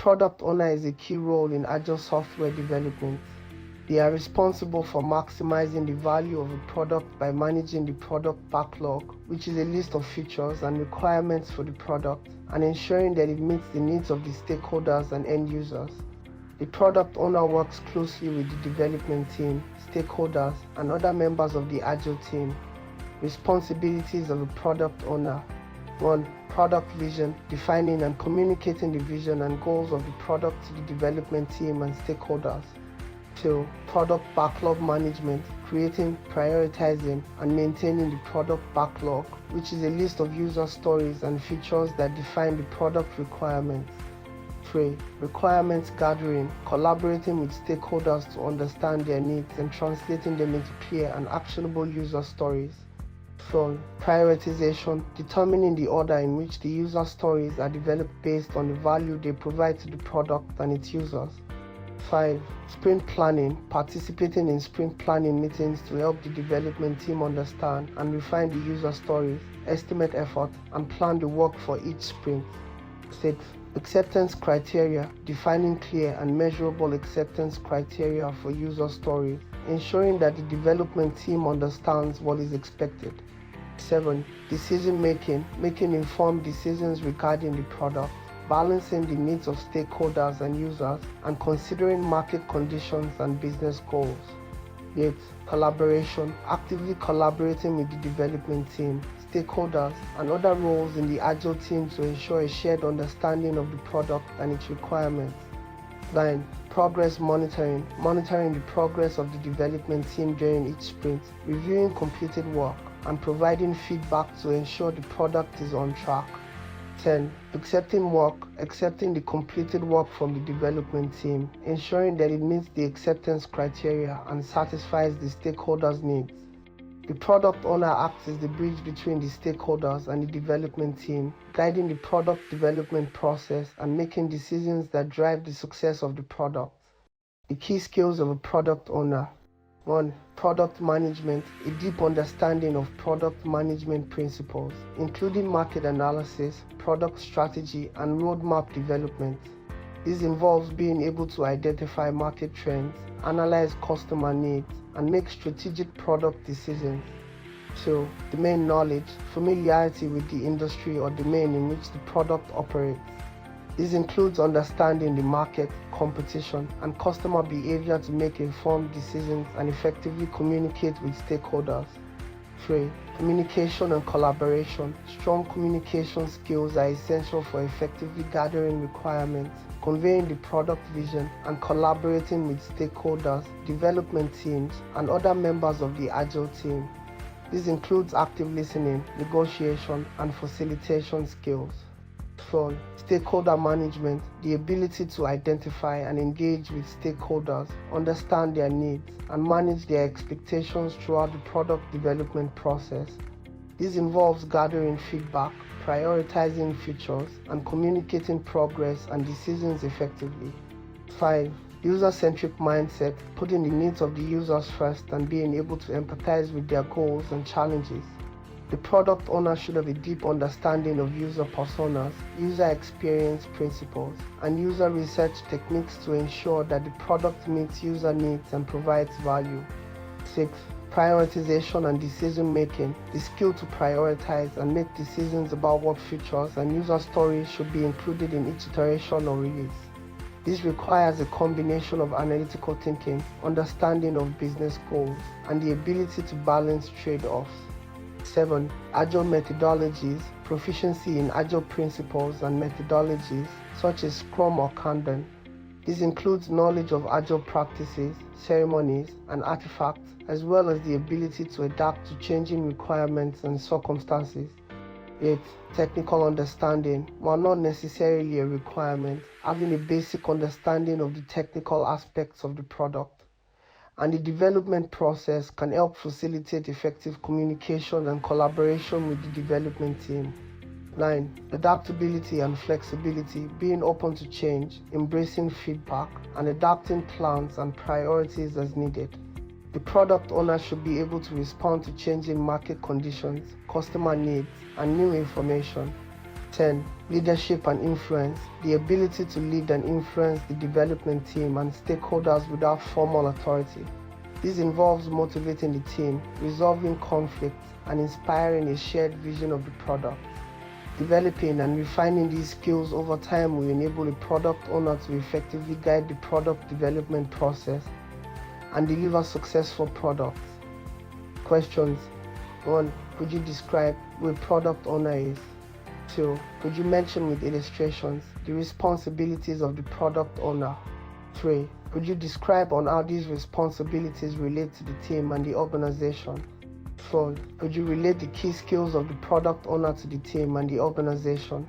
product owner is a key role in agile software development. They are responsible for maximizing the value of a product by managing the product backlog, which is a list of features and requirements for the product, and ensuring that it meets the needs of the stakeholders and end users. The product owner works closely with the development team, stakeholders, and other members of the Agile team. Responsibilities of a product owner. 1. Product vision, defining and communicating the vision and goals of the product to the development team and stakeholders. 2. Product backlog management, creating, prioritizing, and maintaining the product backlog, which is a list of user stories and features that define the product requirements. 3. Requirements gathering, collaborating with stakeholders to understand their needs and translating them into clear and actionable user stories. 4. Prioritization, determining the order in which the user stories are developed based on the value they provide to the product and its users. 5. Sprint planning, participating in sprint planning meetings to help the development team understand and refine the user stories, estimate effort, and plan the work for each sprint. 6. Acceptance criteria, defining clear and measurable acceptance criteria for user stories, ensuring that the development team understands what is expected. 7. Decision making, making informed decisions regarding the product, balancing the needs of stakeholders and users, and considering market conditions and business goals. 8. Collaboration, actively collaborating with the development team, stakeholders, and other roles in the Agile team to ensure a shared understanding of the product and its requirements. 9. Progress monitoring, monitoring the progress of the development team during each sprint, reviewing completed work, and providing feedback to ensure the product is on track. 10. Accepting the completed work from the development team, ensuring that it meets the acceptance criteria and satisfies the stakeholders' needs. The product owner acts as the bridge between the stakeholders and the development team, guiding the product development process and making decisions that drive the success of the product. The key skills of a product owner. 1. Product management, a deep understanding of product management principles, including market analysis, product strategy, and roadmap development. This involves being able to identify market trends, analyze customer needs, and make strategic product decisions. 2. Domain knowledge, familiarity with the industry or domain in which the product operates. This includes understanding the market, competition, and customer behavior to make informed decisions and effectively communicate with stakeholders. 3. Communication and collaboration. Strong communication skills are essential for effectively gathering requirements, conveying the product vision, and collaborating with stakeholders, development teams, and other members of the Agile team. This includes active listening, negotiation, and facilitation skills. 4. Stakeholder management, the ability to identify and engage with stakeholders, understand their needs, and manage their expectations throughout the product development process. This involves gathering feedback, prioritizing features, and communicating progress and decisions effectively. 5. User-centric mindset, putting the needs of the users first and being able to empathize with their goals and challenges. The product owner should have a deep understanding of user personas, user experience principles, and user research techniques to ensure that the product meets user needs and provides value. 6. Prioritization and decision making, the skill to prioritize and make decisions about what features and user stories should be included in each iteration or release. This requires a combination of analytical thinking, understanding of business goals, and the ability to balance trade-offs. 7. Agile methodologies, proficiency in Agile principles and methodologies such as Scrum or Kanban. This includes knowledge of Agile practices, ceremonies, and artifacts, as well as the ability to adapt to changing requirements and circumstances. 8. Technical understanding, while not necessarily a requirement, having a basic understanding of the technical aspects of the product and the development process can help facilitate effective communication and collaboration with the development team. 9. Adaptability and flexibility, being open to change, embracing feedback, and adapting plans and priorities as needed. The product owner should be able to respond to changing market conditions, customer needs, and new information. 10. Leadership and influence. The ability to lead and influence the development team and stakeholders without formal authority. This involves motivating the team, resolving conflicts, and inspiring a shared vision of the product. Developing and refining these skills over time will enable a product owner to effectively guide the product development process and deliver successful products. Questions. 1. Could you describe who a product owner is? 2. Could you mention with illustrations the responsibilities of the product owner? 3. Could you describe on how these responsibilities relate to the team and the organization? 4. Could you relate the key skills of the product owner to the team and the organization?